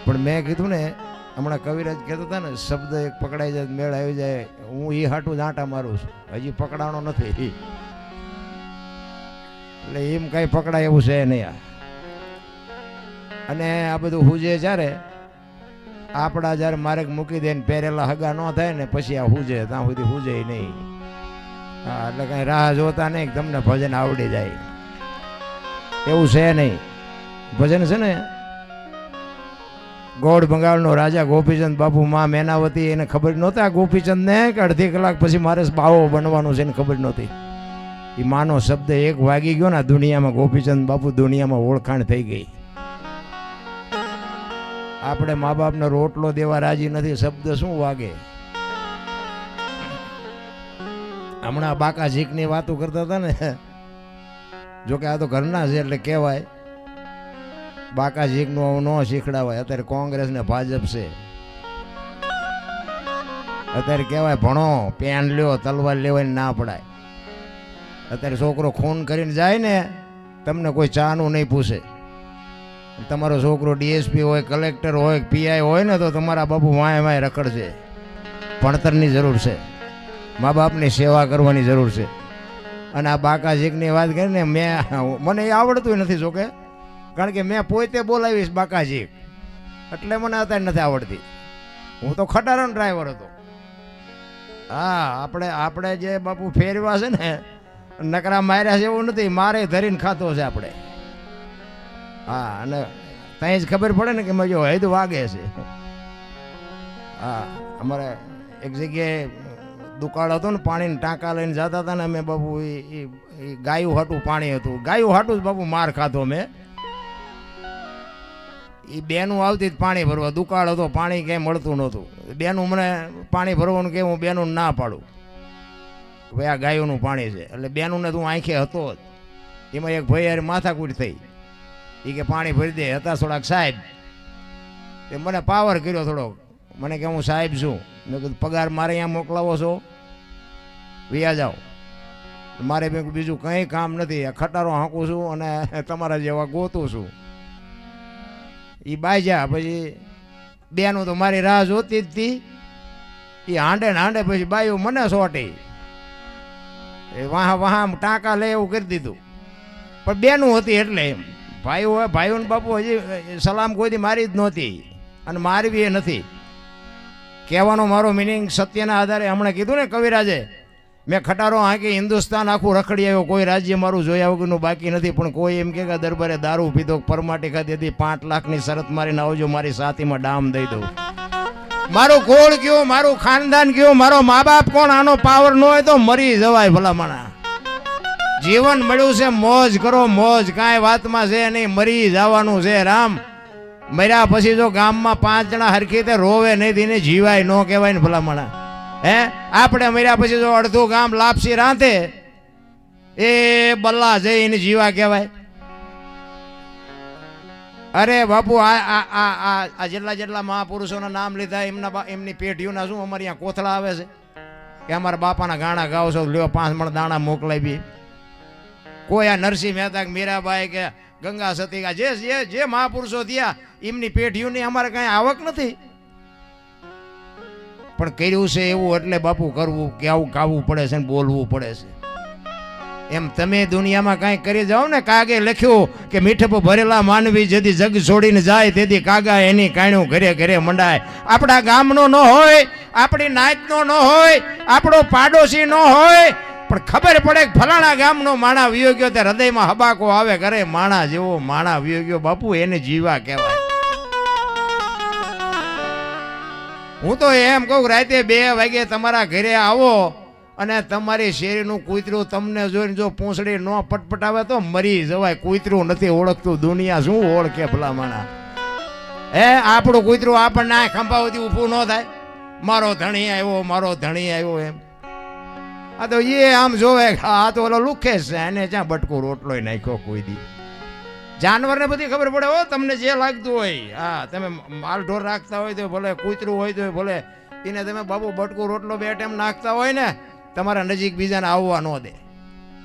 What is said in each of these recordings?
પણ મેં કીધું ને હમણાં કવિરાજ કહેતા હતા ને, શબ્દ એક પકડાઈ જાય મેળ આવી જાય, હું એ હાટું જ આંટા મારું છું, હજી પકડાણો નથી. એટલે એમ કઈ પકડાય એવું છે નહીં. અને આ બધું હુજે જ્યારે આપણા જ્યારે માર્ગ મૂકી દે ને પહેરેલા હગા ન થાય ને પછી આ હુજે ત્યાં સુધી હુજે નહીં. હા, એટલે કઈ રાહ જોતા નહીં તમને ભજન આવડી જાય એવું છે નહીં. ભજન છે ને ગોળ બંગાળનો રાજા ગોપીચંદ બાપુ માં મેનાવતી, એને ખબર નહોતા ગોપીચંદ ને કે અડધી કલાક પછી મારે બાવો બનવાનું છે, એને ખબર નહોતી. એ માનો શબ્દ એક વાગી ગયો ને દુનિયામાં, ગોપીચંદ બાપુ દુનિયામાં ઓળખાણ થઈ ગઈ. આપણે મા બાપને રોટલો દેવા રાજી નથી, શબ્દ શું વાગે. હમણાં બાકા ઝીકની વાતો કરતા હતા ને, જોકે આ તો ઘરના છે એટલે કહેવાય, બાકા ઝીકનું ન શીખડાવાય. અત્યારે કોંગ્રેસ ને ભાજપ છે, અત્યારે કહેવાય ભણો, પેન લ્યો, તલવાર લેવાની ના પડાય. અત્યારે છોકરો ખૂન કરીને જાય ને, તમને કોઈ ચાનું નહીં પૂછે. તમારો છોકરો ડીએસપી હોય, કલેક્ટર હોય, પીઆઈ હોય ને, તો તમારા બાપુ વાય વાય રખડશે. ભણતરની જરૂર છે, મા બાપની સેવા કરવાની જરૂર છે. અને આ બાકા ઝીકની વાત કરીને મને એ આવડતું નથી, જોકે કારણ કે મેં પોતે બોલાવીશ બાકા ઝીક, એટલે મને અત્યારે નથી આવડતી. હું તો ખટારાનો ડ્રાઈવર હતો. હા, આપણે જે બાપુ ફેરવા છે ને, નકરા માર્યા છે એવું નથી, મારે ધરીને ખાતો છે આપણે. હા, અને ત્યાં જ ખબર પડે ને કે મજો હેદ વાગે છે. હા, અમારે એક જગ્યાએ દુકાળ હતો ને, પાણીને ટાંકા લઈને જતા હતા ને અમે બાપુ, એ ગાયું હાટું પાણી હતું, ગાયું હાટું જ બાપુ માર ખાધો મેં. એ બેનું આવતી જ પાણી ભરવા, દુકાળ હતો, પાણી ક્યાંય મળતું નહોતું. બેનું મને પાણી ભરવાનું કે હું બેનું ના પાડું, ભાઈ આ ગાયોનું પાણી છે. એટલે બેનું ને તું આંખે હતો જ. એમાં એક ભાઈ યાર માથાકૂટ થઈ, એ કે પાણી ભરી દે. હતા થોડાક સાહેબ, એ મને પાવર કર્યો થોડોક, મને કે હું સાહેબ છું. મેં કીધું પગાર મારે અહીંયા મોકલાવો છો, વ્યા જાઓ, મારે બીજું કંઈ કામ નથી. આ ખટારો હાંકું છું અને તમારા જેવા ગોતું છું. એ બાજ્યા પછી બેનું તો મારી રાહ જોતી જ હતી. એ હાંડે ને હાંડે પછી બાયું મને સોટી, એ વાહ ટાંકા લે એવું કરી દીધું. પણ બેનું હતી એટલે એમ ભાઈઓને બાપુ હજી સલામ કોઈથી મારી જ નહોતી, અને મારવી એ નથી. કહેવાનો મારો મિનિંગ સત્યના આધારે, હમણાં કીધું ને કવિરાજે, મેં ખટારો હાંકી હિન્દુસ્તાન આખું રખડી આવ્યો, કોઈ રાજ્ય મારું જોયા વગરનું બાકી નથી. પણ કોઈ એમ કે દરબારે દારૂ પીધો, પરમાટી ખાધી હતી, 5 લાખની શરત મારીને આવજો, મારી સાથીમાં ડામ દઈ દઉં. મારું કોળ કયો, મારું ખાનદાન કયો, મારો મા બાપ કોણ, આનો પાવર ન હોય તો મરી જવાય ભલામણા. જીવન મળ્યું છે, મોજ કરો મોજ, કાંઈ વાતમાં છે નહીં, મરી જવાનું છે. રામ મર્યા પછી જો ગામમાં 5 જણા હરખી રીતે રોવે નહીં, તેને જીવાય ન કહેવાય ને ભલામણા. હે, આપણે મર્યા પછી જો અડધું ગામ લાપસી રાંધે, એ બલ્લા જઈને જીવા કહેવાય. અરે બાપુ, આ જેટલા મહાપુરુષોના નામ લીધા, એમની પેઢીઓના શું અમારે અહીંયા કોથળા આવે છે કે અમારા બાપાના ગાણા ગાવ છો, લ્યો 5 મણ દાણા મોકલાવી. કોઈ આ નરસિંહ મહેતા કે મીરાબાઈ કે ગંગા સતી, જે મહાપુરુષો થયા એમની પેઢીઓની અમારે કઈ આવક નથી. પણ કર્યું છે એવું એટલે બાપુ કરવું કે આવું ગાવું પડે છે ને બોલવું પડે છે. એમ તમે દુનિયામાં કાંઈ કરી જાઓ ને, કાગે લખ્યું કે મીઠપ ભરેલા માનવી જેથી જગ છોડીને જાય તેથી કાગા એની કાણ્યું ઘરે ઘરે મંડાય. આપણા ગામનો ન હોય, આપણી નાતનો ન હોય, આપણો પાડોશી ન હોય, પણ ખબર પડે કે ફલાણા ગામનો માણા વિયો ગયો, તે હૃદયમાં હબાકો આવે, ઘરે માણા જેવો માણા વિયો ગયો, બાપુ એને જીવા કહેવાય. હું તો એમ કહું, રાતે 2 વાગે તમારા ઘરે આવો અને તમારી શેરીનું કૂતરું તમને જોઈને જો પૂંછડી ન પટપટાવે તો મરી જવાય. કૂતરું નથી ઓળખતું, દુનિયા શું ઓળખે ભલામણા. હે, આપણું કૂતરું આપણને આ ખંભાવતી ઊભું ન થાય, મારો ધણી આવ્યો, મારો ધણી આવ્યો એમ. આ તો એ આમ જોવે, આ તો ઓલો લુખે છે, એને જ્યાં બટકું રોટલો નાખ્યો કોઈ દી. જાનવરને બધી ખબર પડે હો, તમને જે લાગતું હોય. હા, તમે માલ ઢોર રાખતા હોય તો ભલે, કૂતરું હોય તો ભલે, એને તમે બાબુ બટકું રોટલો 2 ટાઈમ નાખતા હોય ને, તમારા નજીક બીજાને આવવા ન દે.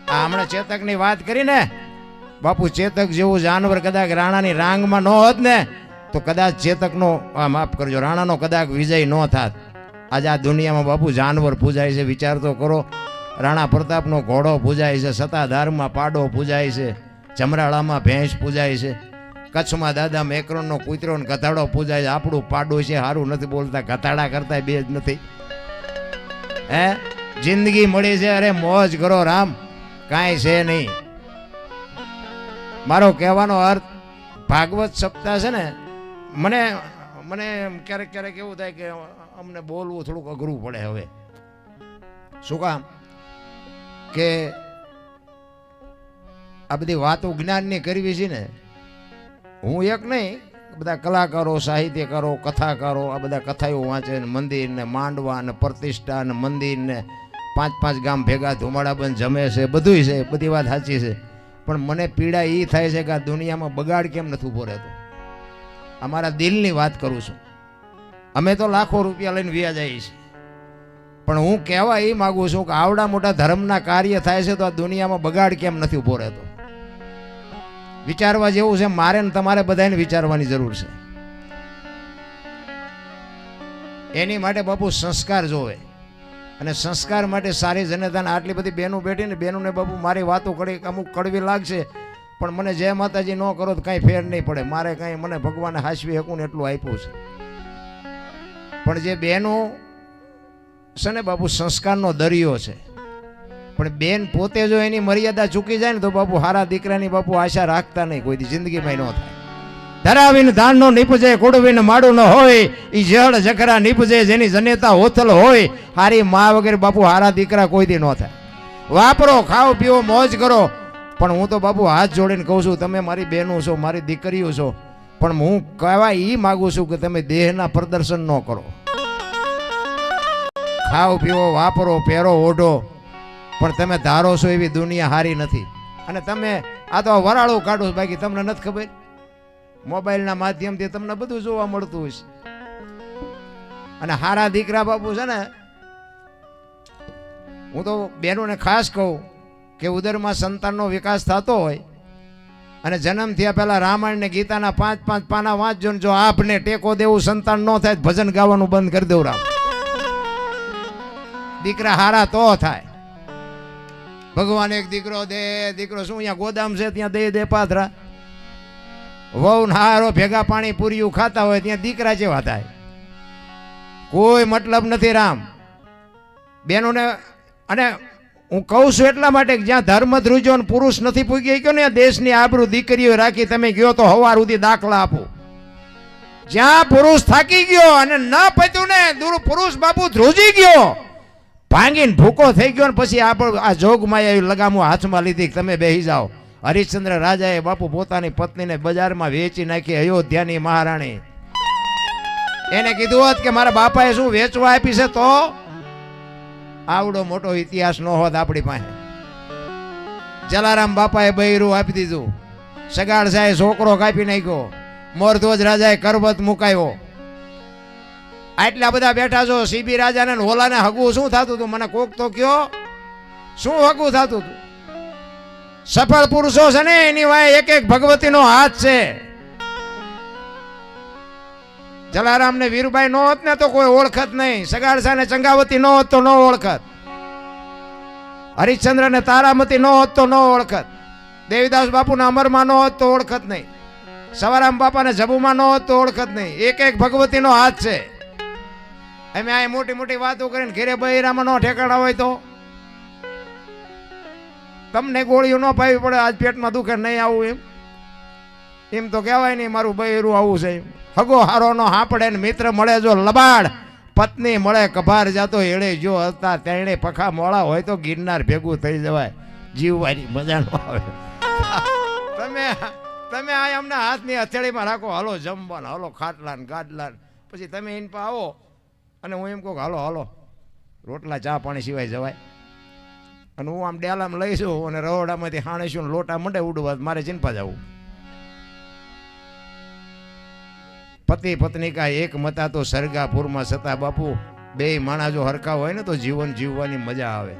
આ હમણાં ચેતકની વાત કરી ને બાપુ, ચેતક જેવું જાનવર કદાચ રાણાની રાંગમાં ન હોત ને તો કદાચ ચેતકનો માફ કરજો રાણાનો કદાચ વિજય ન થાત. આજે આ દુનિયામાં બાપુ જાનવર પૂજાય છે. વિચાર તો કરો. રાણા પ્રતાપનો ઘોડો પૂજાય છે, સત્તાધારમાં પાડો પૂજાય છે, જમરાળામાં ભેંસ પૂજાય છે, કચ્છમાં દાદા મેકરણનો કૂતરો ને ગધાડો પૂજાય છે. આપણું પાડું છે, સારું નથી બોલતા, ગધાડા કરતા બે જ નથી. હે જિંદગી મળી છે, અરે મોજ કરો રામ, કાંઈ છે નહીં. મારો કહેવાનો અર્થ ભાગવત સપ્તાહ છે ને, મને મને ક્યારેક ક્યારેક એવું થાય કે અમને બોલવું થોડુંક અઘરું પડે. હવે શું કામ કે આ બધી વાતો જ્ઞાનની કરવી છે ને. હું એક નહીં, બધા કલાકારો, સાહિત્યકારો, કથાકારો આ બધા કથાઓ વાંચે ને મંદિર ને માંડવા ને પ્રતિષ્ઠા ને મંદિર ને 5-5 ગામ ભેગા ધુમાડાબંધ જમે છે, બધું છે, બધી વાત સાચી છે. પણ મને પીડા એ થાય છે કે આ દુનિયામાં બગાડ કેમ નથી ઉભો રહેતો. અમારા દિલની વાત કરું છું. અમે તો લાખો રૂપિયા લઈને વ્યા જઈએ છીએ, પણ હું કહેવા એ માગું છું કે આવડા મોટા ધર્મના કાર્ય થાય છે તો આ દુનિયામાં બગાડ કેમ નથી ઉભો રહેતો. વિચારવા જેવું છે. મારે ને તમારે બધાને વિચારવાની જરૂર છે. એની માટે બાપુ સંસ્કાર જોવે, અને સંસ્કાર માટે સારી જનતાને આટલી બધી બહેનો બેઠી ને, બહેનોને બાપુ મારી વાતો કરી અમુક કડવી લાગશે, પણ મને જય માતાજી ન કરો તો કાંઈ ફેર નહીં પડે. મારે કાંઈ મને ભગવાને હાસવી શકું ને એટલું આપ્યું છે. પણ જે બહેનો છે ને બાપુ સંસ્કારનો દરિયો છે. પણ બેન પોતે જો એની મર્યાદા ચૂકી જાય ને તો બાપુ હારા દીકરાની બાપુ આશા રાખતા નહીં, કોઈ જિંદગીમાં ન થાય. ધરાવીને ધાન નો નીપજે, કુડવીને માડું ન હોય, ઈ જળ જખરા નીપજે, જેની જનેતા હોથલ હોય. હારી મા વગેરે બાપુ હારા દીકરા કોઈ દી ન થાય. વાપરો, ખાઓ, પીવો, મોજ કરો. પણ હું તો બાપુ હાથ જોડીને કહું છું, તમે મારી બહેનો છો, મારી દીકરીઓ છો, પણ હું કહેવા એ માગું છું કે તમે દેહના પ્રદર્શન ન કરો. ખાઓ, પીવો, વાપરો, પહેરો, ઓઢો, પણ તમે ધારો છો એવી દુનિયા હારી નથી. અને તમે આ તો વરાળું કાઢો, બાકી તમને નથી ખબર. મોબાઈલના માધ્યમથી તમને બધું જોવા મળતું હોય છે. અને હારા દીકરા બાપુ છે ને, હું તો બહેનોને ખાસ કહું કે ઉદરમાં સંતાનનો વિકાસ થતો હોય અને જન્મ થયા પહેલા રામાયણ ને ગીતાના 5-5 પાના વાંચજો ને જો આપને ટેકો દેવું સંતાન ન થાય, ભજન ગાવાનું બંધ કરી દેવું. રામ દીકરા હારા તો થાય. ભગવાન એક દીકરો દે, દીકરો શું અહીંયા ગોદામ છે ત્યાં દે પાથરા. વહુ હારો ભેગા પાણી પૂરીયું ખાતા હોય ત્યાં દીકરા જેવા થાય. કોઈ મતલબ નથી રામ બેનોને. અને હું કહું છું એટલા માટે જ્યાં ધર્મ ધ્રુજો પુરુષ નથી પૂગી ગયો ને, દેશની આબરૂ દીકરીઓ રાખી તમે ગયો તો હવાર સુધી દાખલા આપો. જ્યાં પુરુષ થાકી ગયો અને ન પત્યું ને, પુરુષ બાપુ ધ્રુજી ગયો, ભાંગીને ભૂકો થઈ ગયો ને પછી આ જોગમાં લગામો હાથમાં લીધી, તમે બેસી જાઓ. હરિશ્ચંદ્ર રાજાએ બાપુ પોતાની પત્નીને બજારમાં વેચી નાખી, અયોધ્યાની મહારાણી. એને કીધું હોત કે મારા બાપાએ શું વેચવા આપી છે તો આવડો મોટો ઇતિહાસ ન હોત આપણી પાસે. જલારામ બાપાએ બૈરું આપી દીધું, સગાડ સાહેબ છોકરો કાપી નાખ્યો, મોરધ્વજ રાજાએ કરવત મુકાયો. આટલા બધા બેઠા છો, સીબી રાજાને હોલાને હગવું શું થતું હતું? મને કોક તો કયો, શું હગવું થતું હતું? સફળ પુરુષો છે ને એની વાય એક એક ભગવતીનો હાથ છે. જલારામ ને વીરબાઈ નો હોત ને તો કોઈ ઓળખત નહીં. સગાડસા ને ચંગાવતી નો હોત તો નો ઓળખત. હરિશ્ચંદ્ર ને તારામતી નો હોત તો નો ઓળખત. દેવીદાસ બાપુ ના અમરમાં નો હોત તો ઓળખત નહીં. સવારામ બાપા ને જબુમાં નો હોત તો ઓળખત નહીં. એક એક ભગવતી નો હાથ છે. અમે આ મોટી મોટી વાતો કરીને ઘેરે બૈરામાં નો ઠેકાણા હોય તો તમને ગોળીઓ ન પાવી પડે. આજ પેટમાં દુખે નહીં આવું એમ તો કહેવાય નહીં મારું બૈરું આવું છે. હગો હારો નો હાપડે ને મિત્ર મળે જો લબાડ, પત્ની મળે કભાર જાતો એળે જો હતા તેણે પખા મોળા હોય તો ગિરનાર ભેગું થઈ જવાય, જીવવાની મજા ન આવે. તમે આ અમને હાથની હથેળીમાં રાખો, હાલો જમવાના, હાલો ખાટલા ને ગાડલા, પછી તમે એને પા આવો અને હું એમ કહું હાલો હાલો રોટલા ચા પાણી સિવાય જવાય. અને હું આમ ડેલામાં લઈશું અને રવડામાંથી હાણીશું લોટા મંડે ઉડવા, મારે ચિંપા જવું. પતિ પત્ની કા એક મતા તો સરગાપુરમાં સતા બાપુ, બે માણા જો હરખા હોય ને તો જીવન જીવવાની મજા આવે.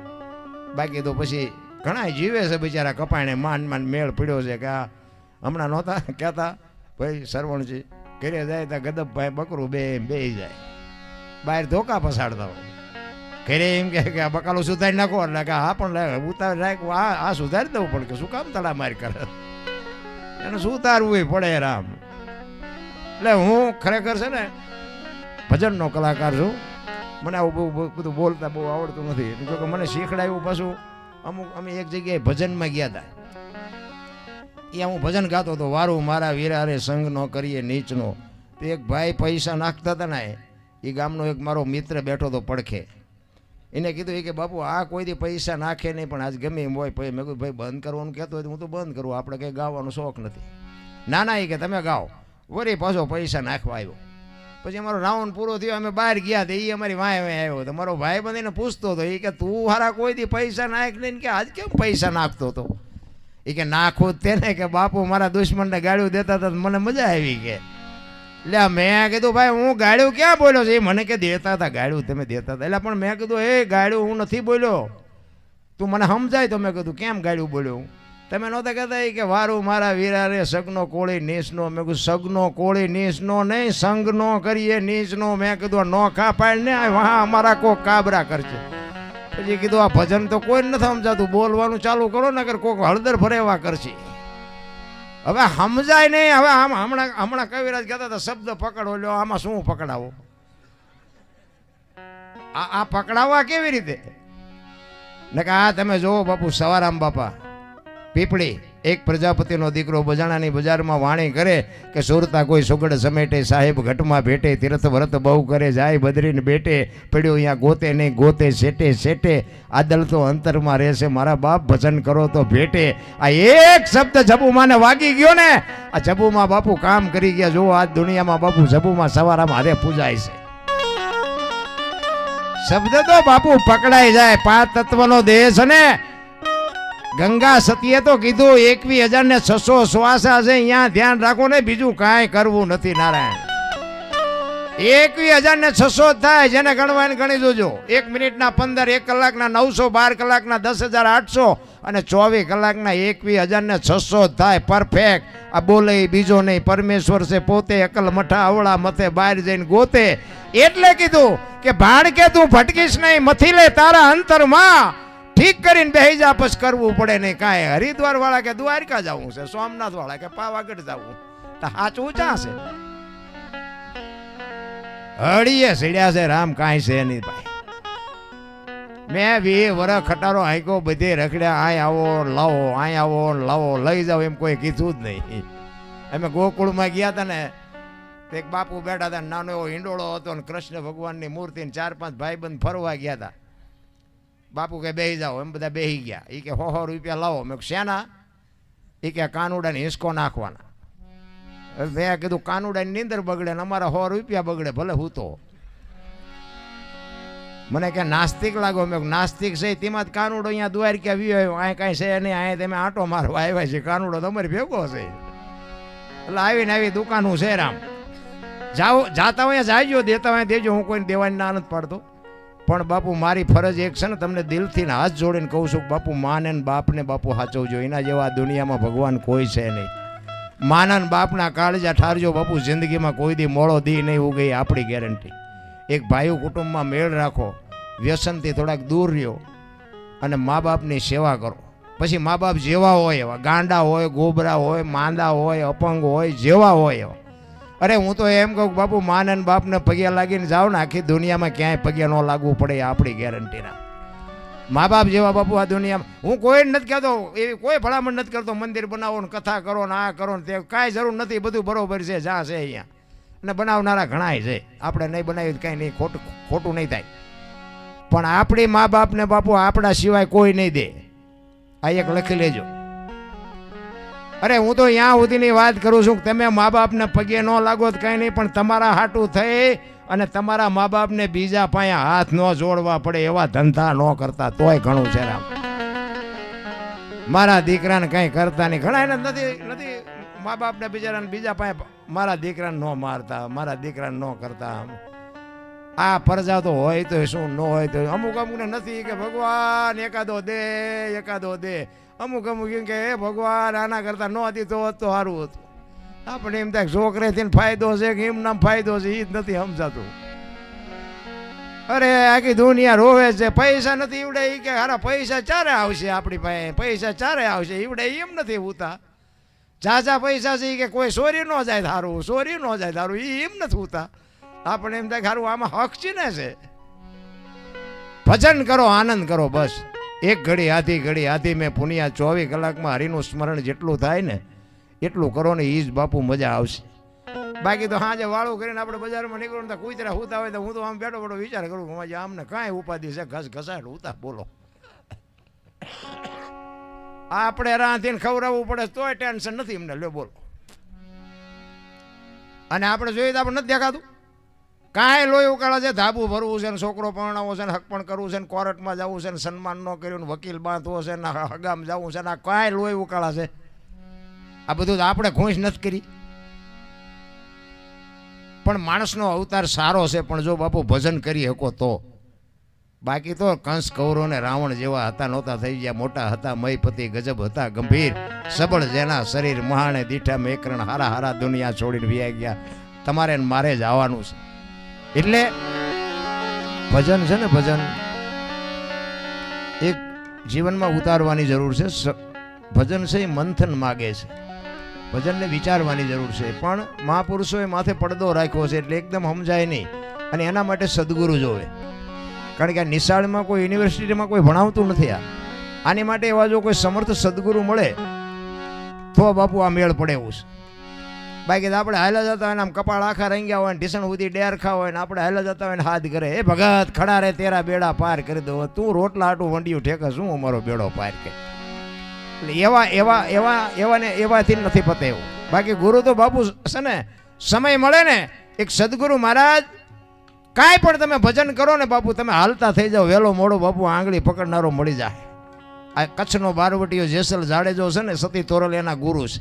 બાકી તો પછી ઘણા જીવે છે બિચારા કપાણે, માંડ મેળ પીડ્યો છે. કે આ હમણાં નહોતા કહેતા ભાઈ સરવણજી ઘરે જાય તો ગદબભાઈ બકરું બે જાય, બહાર ધોકા પસાડતા હોય. ઘરે એમ કે આ બકાલું સુધારી નાખો, એટલે કે હા પણ ઉતાર રાખ, આ સુધારી દઉં, પણ કે શું કામ તડામારી કરે, એને સુધારવું પડે રામ. એટલે હું ખરેખર છે ને ભજનનો કલાકાર છું. મને આવું બધું બોલતા બહુ આવડતું નથી, જો કે મને શીખડાયું. પાછું અમુક અમે એક જગ્યાએ ભજનમાં ગયા હતા, ત્યાં હું ભજન ગાતો હતો, વારું મારા વીરારે સંગ નો કરીએ નીચનો. તો એક ભાઈ પૈસા નાખતા હતા ને, એ ગામનો એક મારો મિત્ર બેઠો હતો પડખે. એને કીધું કે બાપુ આ કોઈ દી પૈસા નાખે નહીં, પણ આજ ગમે એમ હોય. પછી મેં કીધું ભાઈ બંધ કરવાનું કહેતો હોય હું તો બંધ કરું, આપણે કંઈ ગાવાનો શોખ નથી. ના ના, એ કે તમે ગાઓ. વળી પાછો પૈસા નાખવા આવ્યો. પછી અમારો રાઉન્ડ પૂરો થયો, અમે બહાર ગયા તો એ અમારી વાય આવ્યો હતો. મારો ભાઈ બંધીને પૂછતો હતો, એ કે તું હારા કોઈ દી પૈસા નાખ નહીં, કે આજ કેમ પૈસા નાખતો હતો? એ કે નાખો તેને કે બાપુ મારા દુશ્મનને ગાળ્યું દેતા હતા, મને મજા આવી. કે એટલે મેં કીધું ભાઈ હું ગાળ્યું ક્યાં બોલ્યો છે? એ મને કે દેતા હતા ગાળ્યું, તમે દેતા હતા. એટલે પણ મેં કીધું એ ગાળ્યું હું નથી બોલ્યો, તું મને સમજાય. તો મેં કીધું કેમ ગાળ્યું બોલ્યો? તમે નહોતા કહેતા કે વારું મારા વીરારે સગનો કોળી નીચનો. મેં કીધું સગનો કોળી નીચનો નહીં, સંગનો કરીએ નીચનો. મેં કીધું નોખા પાડ ને વાહ અમારા કોક કાબરા કરશે. પછી કીધું આ ભજન તો કોઈ નથી સમજાતું, બોલવાનું ચાલુ કરો ને કર કોક હળદર ભરેવા કરશે. હવે સમજાય નહીં. હવે આમ હમણાં કવિરાજ કહેતા હતા શબ્દ પકડો લ્યો, આમાં શું પકડાવો? આ પકડાવવા કેવી રીતે? ને કે આ તમે જોવો બાપુ સવારામ બાપા પીપળી, એક પ્રજાપતિનો દીકરો બજાણાની બજારમાં વાણી કરે કે સુરતા કોઈ સુગડ સમેટે, સાહેબ ઘટમાં ભેટે, તીર્થ વ્રત બહુ કરે, જાય બદરીને બેટે, પડ્યો અહીંયા ગોતે નહીં ગોતે સેટે સેટે, આદલ તો અંતરમાં રહેશે મારા બાપ, ભજન કરો તો ભેટે. આ એક શબ્દ જબુમાને વાગી ગયો ને, આ જબુમાં બાપુ કામ કરી ગયા. જો આજ દુનિયામાં બાપુ જબુમાં સવારામાં હારે પૂજાય છે. શબ્દ તો બાપુ પકડાઈ જાય. 5 તત્વનો દેહ છે ને, ગંગા સતીએ તો કીધું 21,600 શ્વાસા છે, અહીંયા ધ્યાન રાખો ને, બીજું કાંઈ કરવું નથી. નારાયણ 21,600 થાય, જેને ગણવાને ગણી જોજો. 1 મિનિટના 15, 1 કલાકના 900, 12 કલાકના 10,800 અને 24 કલાકના 21,600 થાય. પરફેક્ટ. આ બોલે બીજો નહીં, પરમેશ્વર છે પોતે, અકલ મઠા અવળા મથે, બહાર જઈને ગોતે. એટલે કીધું કે ભાણ કે તું ભટકીશ નહીં, મથી લે તારા અંતરમાં, ઠીક કરીને બેહી જા, પછી કરવું પડે નહીં કાંઈ. હરિદ્વાર વાળા કે દ્વારકા જવું છે, સોમનાથ વાળા કે પાવાગઢ જવું, તો સાચું ચા છે? હળીએ સીડ્યા છે રામ, કાંઈ છે નહીં ભાઈ. મેં 20 વર્ષ ખટારો હાંક્યો, બધે રખડ્યા, આય આવો લાવો, આય આવો લાવો, લઈ જાઓ એમ કોઈ કીધું જ નહીં. અમે ગોકુળમાં ગયા હતા ને, એક બાપુ બેઠા હતા, નાનો એવો હિંડોળો હતો ને કૃષ્ણ ભગવાનની મૂર્તિ, 4-5 ભાઈબંધ ફરવા ગયા હતા. બાપુ કે બેહી જાઓ, એમ બધા બેહી ગયા. એ કે 100 રૂપિયા લાવો. મેં શેના? એ કે કાનુડાને હિંચકો નાખવાના. મેં કીધું કાનુડાની નીંદર બગડે ને અમારા 100 રૂપિયા બગડે, ભલે હું તો. મને કે નાસ્તિક લાગો. મેં નાસ્તિક છે તેમાં જ કાનુડો અહીંયા દ્વારકા આવ્યો, અહીં કાંઈ છે નહીં, અહીંયા તમે આંટો મારવા આવ્યા છે, કાનુડો તમારી ભેગો છે. એટલે આવીને આવી દુકાનું છે રામ. જાઓ, જાતા હોય જાયજો, દેતા હોય દેજો, હું કોઈને દેવાની ના નથી પાડતો. પણ બાપુ મારી ફરજ એક છે ને, તમને દિલથી હાથ જોડીને કહું છું, બાપુ માને ને બાપને બાપુ સાચવજો. એના જેવા દુનિયામાં ભગવાન કોઈ છે નહીં. માનન બાપના કાળજા ઠારજો બાપુ, જિંદગીમાં કોઈ દી મોળો દી નહીં ઉગે, આપણી ગેરંટી. એક ભાઈઓ કુટુંબમાં મેળ રાખો, વ્યસનથી થોડાક દૂર રહ્યો અને મા બાપની સેવા કરો. પછી મા બાપ જેવા હોય એવા, ગાંડા હોય, ગોબરા હોય, માંદા હોય, અપંગ હોય, જેવા હોય એવા. અરે હું તો એમ કહું બાપુ, માને બાપને પગે લાગીને જાઓ ને, આખી દુનિયામાં ક્યાંય પગે ન લાગવું પડે, આપણી ગેરંટીના. મા બાપ જેવા બાપુ આ દુનિયામાં હું કોઈ નથી કહેતો, એવી કોઈ ભલામણ નથી કરતો મંદિર બનાવો ને કથા કરો ને આ કરો ને તે, કાંઈ જરૂર નથી. બધું બરોબર છે જ્યાં છે અહીંયા, અને બનાવનારા ઘણાય છે. આપણે નહીં બનાવી કાંઈ નહીં, ખોટું નહીં થાય. પણ આપણી મા બાપને બાપુ આપણા સિવાય કોઈ નહીં દે. આ એક લખી લેજો. અરે હું તો અહીંયા સુધીની વાત કરું છું, તમે મા બાપને પગે ન લાગો તો કંઈ નહીં, પણ તમારા હાટું થઈ અને તમારા મા બાપને બીજા પાસે હાથ ન જોડવા પડે એવા ધંધા ન કરતા તોય ઘણું છે રામ. મારા દીકરાને કંઈ કરતા નહીં, ઘણા એને નથી મા બાપને બિચારાને બીજા પાસે મારા દીકરાને ન મારતા, મારા દીકરાને ન કરતા. આ પરજા તો હોય તો શું, ન હોય તો અમુક અમુકને નથી કે ભગવાન એકાદો દે. અમુક એમ કે હે ભગવાન આના કરતા ન હતી તો સારું હતું. આપણે એમ થાય છોકરેથી ફાયદો છે કે એમ નામ ફાયદો છે એ જ નથી સમજાતું. અરે આખી દુનિયા રોવે છે, પૈસા નથી ઈવડે, એ કે હારા પૈસા ચારે આવશે આપણી પાસે, પૈસા ચારે આવશે ઈવડે, એમ નથી ઉતા. ઝાઝા પૈસા છે કે કોઈ ચોરી ન જાય તારું, ચોરી ન જાય તારું, એમ નથી ઉતા. આપણે એમ થાય કે હારું આમાં હક છે ને છે. ભજન કરો, આનંદ કરો, બસ. એક ઘડી આધી મેં પુનિયા 24 કલાકમાં હરિનું સ્મરણ જેટલું થાય ને એટલું કરો ને, એ જ બાપુ મજા આવશે. બાકી તો હાજે વાળું કરીને આપણે બજારમાં નીકળું તો કુતરા હુતા હોય તો હું તો આમ બેઠો વિચાર કરું કે આમને કાંઈ ઉપાધિ છે, ઘસાટ હુતા બોલો. આપણે રાંધીને ખવડાવવું પડે તોય ટેન્શન નથી એમને, લ્યો બોલો. અને આપણે જોઈએ તો આપણે નથી દેખાતું કાંઈ લોહી ઉકાળા છે, ધાબુ ભરવું છે ને, છોકરો પરણાવો છે ને, હક પણ કરવું છે ને, કોર્ટમાં જવું છે ને, સન્માન ન કર્યું ને, વકીલ બાંધવો છે ને, હગામ જવું છે ને, આ કાંઈ લોહી ઉકાળા છે. આ બધું આપણે ઘૂંસ નથી કરી. પણ માણસનો અવતાર સારો છે, પણ જો બાપુ ભજન કરી શકો તો. બાકી તો કંસ કૌરવ ને રાવણ જેવા હતા નહોતા થઈ ગયા, મોટા હતા મયપતિ, ગજબ હતા ગંભીર, સબળ જેના શરીર, મહાણે દીઠા મેકરણ, હારા હારા દુનિયા છોડીને વ્યા ગયા. તમારે મારે જ આવવાનું છે. એટલે ભજન છે ને, ભજન એક જીવનમાં ઉતારવાની જરૂર છે. ભજન છે એ મંથન માગે છે, ભજનને વિચારવાની જરૂર છે. પણ મહાપુરુષોએ માથે પડદો રાખ્યો છે એટલે એકદમ સમજાય નહીં, અને એના માટે સદગુરુ જોવે. કારણ કે આ નિશાળમાં કોઈ યુનિવર્સિટીમાં કોઈ ભણાવતું નથી. આની માટે એવા જો કોઈ સમર્થ સદગુરુ મળે તો બાપુ આ મેળ પડે એવું છે. બાકી આપણે હાલા જતા હોય ને આમ કપાળ આખા રંગ્યા હોય ને ઢીસણ સુધી ડેર ખા હોય ને આપણે હાલા જતા હોય ને હાથ કરે, એ ભગત ખડા રે તેરા બેડા પાર કરી દો, તું રોટલા આટું વંડિયું ઠેકે શું અમારો બેડો પાર કરે. એટલે એવાથી નથી પતે એવું. બાકી ગુરુ તો બાપુ છે ને, સમય મળે ને એક સદગુરુ મહારાજ, કાંઈ પણ તમે ભજન કરો ને બાપુ, તમે હાલતા થઈ જાઓ, વહેલો મોડો બાપુ આંગળી પકડનારો મળી જાય. આ કચ્છનો બારવટીયો જેસલ જાડેજો છે ને, સતી તોરલ એના ગુરુ છે.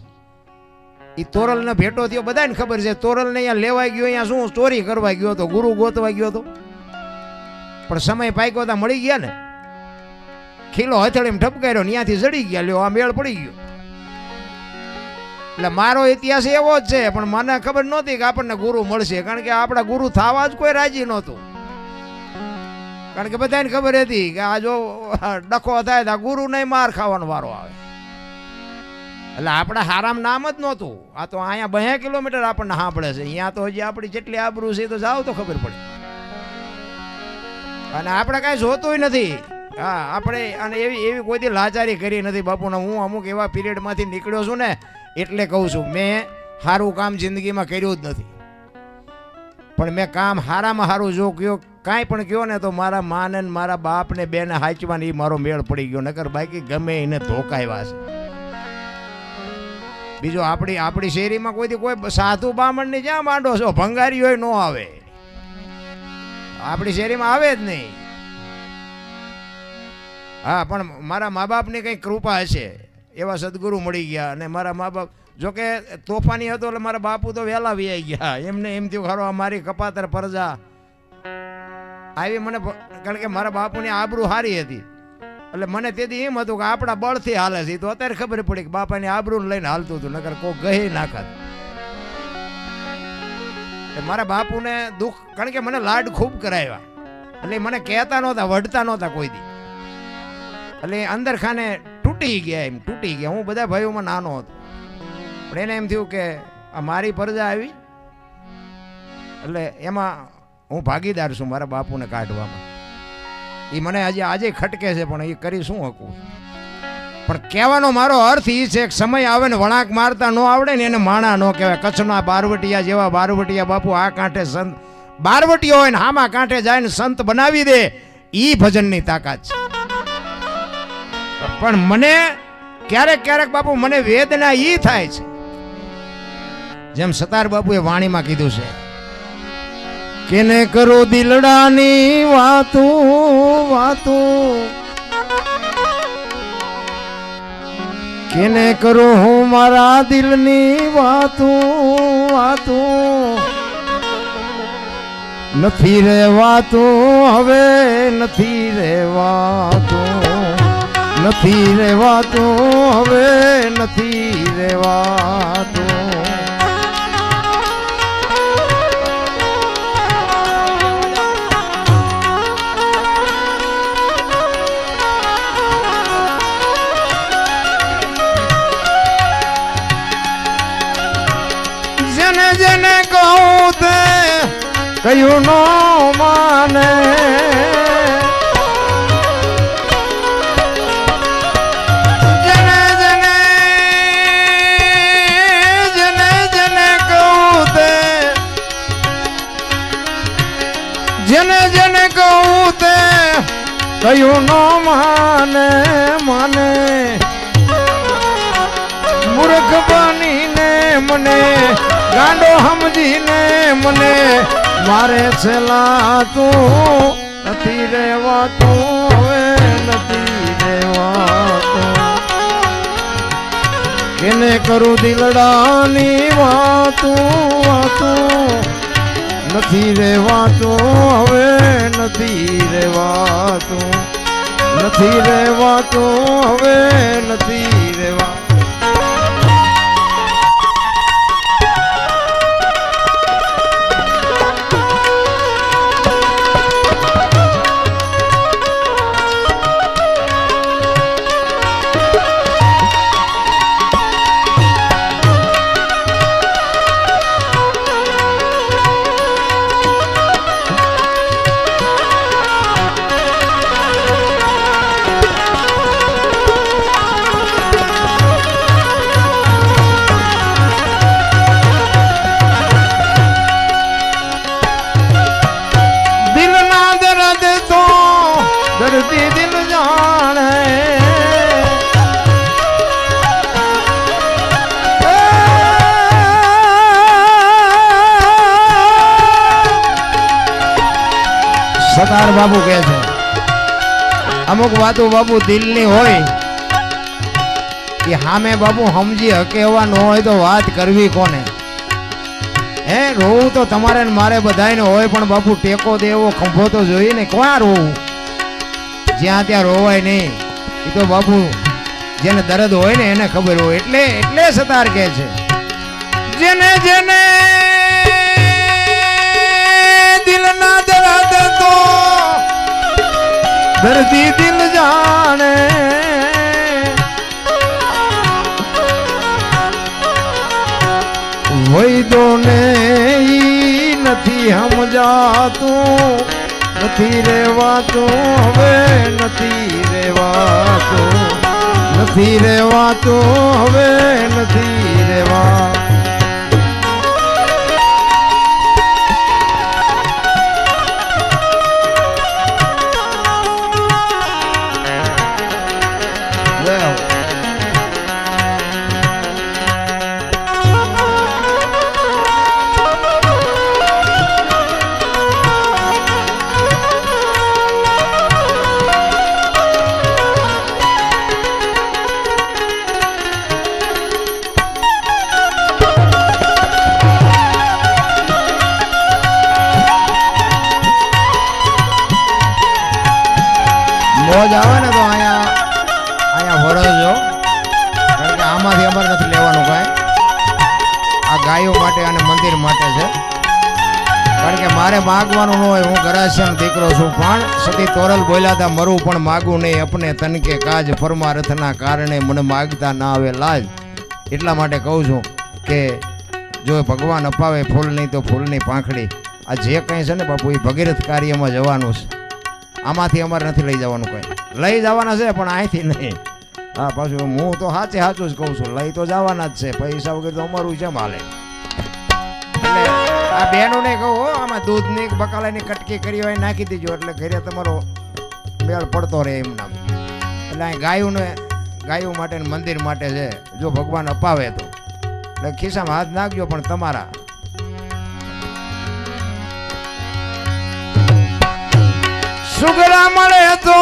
એ તોરલને ભેટો થયો, બધાને ખબર છે. તોરલને અહીંયા લેવાઈ ગયો, અહીંયા શું ચોરી કરવા ગયો હતો, ગુરુ ગોતવા ગયો હતો, પણ સમય પાક્યો હતા, મળી ગયા ને. ખીલો હથેળીમાં ઠપકાર્યો, ત્યાંથી જડી ગયા, લ્યો આ મેળ પડી ગયો. એટલે મારો ઇતિહાસ એવો જ છે, પણ મને ખબર નહોતી કે આપણને ગુરુ મળશે. કારણ કે આપણા ગુરુ થવા જ કોઈ રાજી નહોતું. કારણ કે બધાને ખબર હતી કે આ જો ડખો થાય તો ગુરુ નહીં માર ખાવાનો વારો આવે. એટલે આપણા હારામ નામ જ નહોતું. આ તો અહીંયા 2 કિલોમીટર આપણને સાંભળે છે, અહીંયા તો હજી આપણી જેટલી આબરૂ છે તો જાવ તો ખબર પડે. અને આપણે કાંઈ જોતું નથી. હા, આપણે અને એવી કોઈ દી લાચારી કરી નથી બાપુને. હું અમુક એવા પીરિયડમાંથી નીકળ્યો છું ને એટલે કહું છું, મેં સારું કામ જિંદગીમાં કર્યું જ નથી. પણ મેં કામ હારામાં સારું જો કયો, કાંઈ પણ કયો ને તો મારા માને મારા બાપને બેને હાચવાને એ મારો મેળ પડી ગયો. નકર બાકી ગમે એને ધોકાવ્યા છે. બીજો આપણી શેરીમાં કોઈ સાધુ બામણની જ્યાં માંડો છો, ભંગારી હોય ન આવે. આપણી શેરીમાં આવે જ નહીં. હા, પણ મારા મા બાપની કંઈક કૃપા હશે, એવા સદગુરુ મળી ગયા. અને મારા મા બાપ જોકે તોફાની હતો એટલે મારા બાપુ તો વહેલા વી ગયા. એમને એમ થયું ખરો મારી કપાતર પરજા આવી મને, કારણ કે મારા બાપુની આબરૂ સારી હતી. એટલે મને તેથી એમ હતું કે આપણા બળથી હાલે છે. તો અત્યારે ખબર પડી કે બાપાની આબરૂને લઈને હાલતું હતું, નકર કોઈ ગહી નાખત. મારા બાપુને દુઃખ, કારણ કે મને લાડ ખૂબ કરાવ્યા. એટલે મને કહેતા નહોતા, વઢતા નહોતા કોઈ દી. એટલે અંદર ખાને તૂટી ગયા. હું બધા ભાઈઓમાં નાનો હતો, પણ એને એમ થયું કે આ મારી પરજા આવી, એટલે એમાં હું ભાગીદાર છું મારા બાપુને કાઢવામાં. એ મને હજી આજે ખટકે છે, પણ એ કરી શું શકું. પણ કહેવાનો મારો અર્થ એ છે કે સમય આવે ને વળાંક મારતા ન આવડે ને એને માણા ન કહેવાય. કચ્છના બારવટિયા જેવા બારવટિયા બાપુ આ કાંઠે સંત બારવટીયો હોય ને હામા કાંઠે જાય ને સંત બનાવી દે, એ ભજનની તાકાત છે. પણ મને ક્યારેક બાપુ મને વેદના ઈ થાય છે, જેમ સતાર બાપુએ વાણીમાં કીધું છે, કેને કરો દિલડાની વાતો, કેને કરો હું મારા દિલની વાતો. નથી રહેવાતું હવે, નથી રહેવાતું હવે, નથી રહેવાતું. કયું નો માને જને જને જને જને કહું તે જને જને કહું તે કયું નો માને માને મૂર્ખ બનીને મને ગાંડો સમજીને મને મારે છેલ્લા તું નથી રહેવાતું હવે નથી રહેવાતું કેને કરું દિલડાની વાતું વાતું નથી રહેવાતું હવે નથી રહેવાતું નથી રહેવાતું હવે નથી રહેવાતું दर्दी दिल जाने સરદાર બાબુ કહે છે અમુક વાતો બાબુ દિલની હોય કે હામે બાબુ સમજી હકે એવા ન હોય તો વાત કરવી કોને હે રોવું તો તમારે ને મારે બધાને હોય પણ બાપુ ટેકો દે એવો ખંભો તો જોઈએ ને ક્યાં રોવું જ્યાં ત્યાં રોવાય નહીં એ તો બાપુ જેને દર્દ હોય ને એને ખબર હોય એટલે એટલે સતાર કહે છે જેને જેને દિલના દર્દ તો દર્દી દિલ જાણે વૈદો ને નથી સમજાતું નથી રહેવાતું હવે નથી રહેવાતું નથી રહેવાતું હવે નથી રહેવાતું મોજ આવે ને તો અહીંયા વરસજો કારણ કે આમાંથી અમારે નથી લેવાનું કાંઈ આ ગાયો માટે અને મંદિર માટે છે કારણ કે મારે માગવાનું ન હોય હું ગરાસિયાનો દીકરો છું પણ સતી તોરલ બોલ્યા હતા મરું પણ માગું નહીં અપને તનકે કાજ પરમાર્થના કારણે મને માગતા ના આવે લાજ એટલા માટે કહું છું કે જો ભગવાન અપાવે ફૂલ નહીં તો ફૂલની પાંખડી આ જે કંઈ છે ને બાપુ એ ભગીરથ કાર્યમાં જવાનું છે આમાંથી અમારે નથી લઈ જવાનું કંઈ લઈ જવાના છે પણ અહીંથી નહીં હા પાછું હું તો સાચું જ કહું છું લઈ તો જવાના જ છે પૈસા વગર તો અમારું છે માલે એટલે આ બહેનોને કહું આમાં દૂધની બકાલાની કટકી કરી હોય નાખી દીજો એટલે ઘરે તમારો મેળ પડતો રહે એમ નામ એટલે અહીં ગાયું માટે મંદિર માટે છે જો ભગવાન અપાવે તો એટલે ખિસ્સામાં હાથ નાખજો પણ તમારા સુગડા મળે તો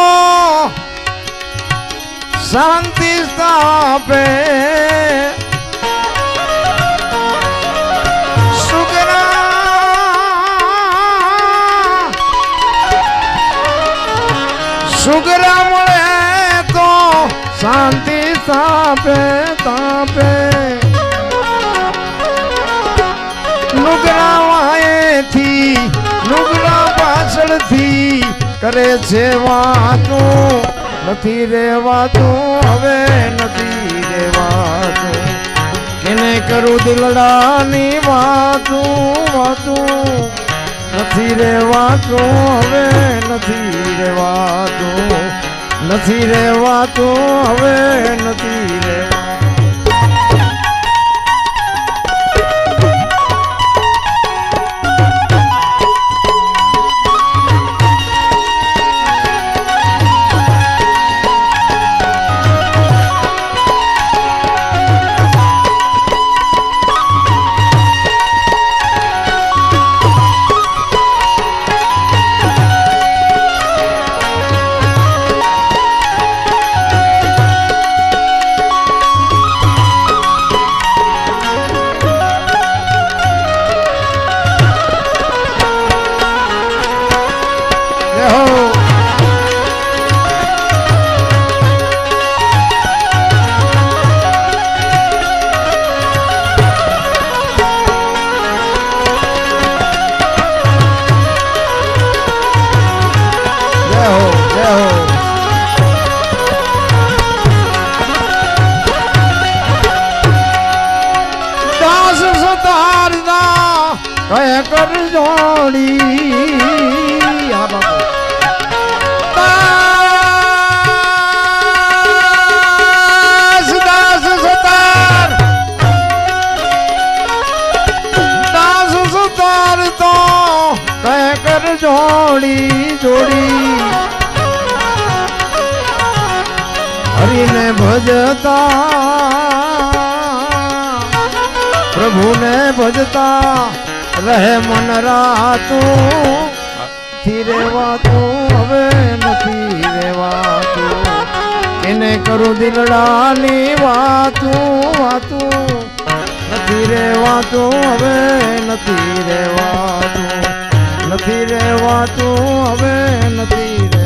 શાંતિ સ્થાપે સુગડા મળે તો શાંતિ સ્થાપે તાપે નુગરા વાયેથી નુગરા પાછળથી કરે છે વાતું નથી રેવાતું હવે નથી રેવાતું કેને કરું દિલડાની વાતું વાતું નથી રેવાતું હવે નથી રેવાતું નથી રેવાતું હવે નથી રેવાતું કય કર જોડી આ બાપુ દાસ દાસ સતાર દાસ સતાર તો કય કર જોડી જોડી હરિને ભજતા પ્રભુને ભજતા રહે મન રાતું નથી રેવાતું હવે નથી રેવાતું એને કરું દિલડાની વાતું વાતું નથી રેવાતું હવે નથી રેવાતું નથી રેવાતું હવે નથી રેવાતું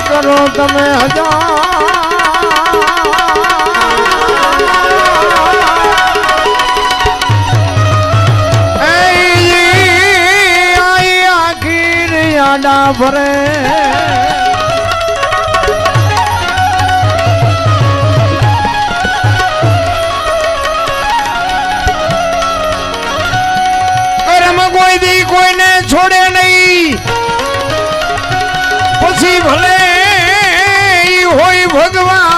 કરો તમે આખીર યાડા ભરે કર્મ કોઈ દી કોઈને છોડે નહીં પછી ભલે હોય ભગવાન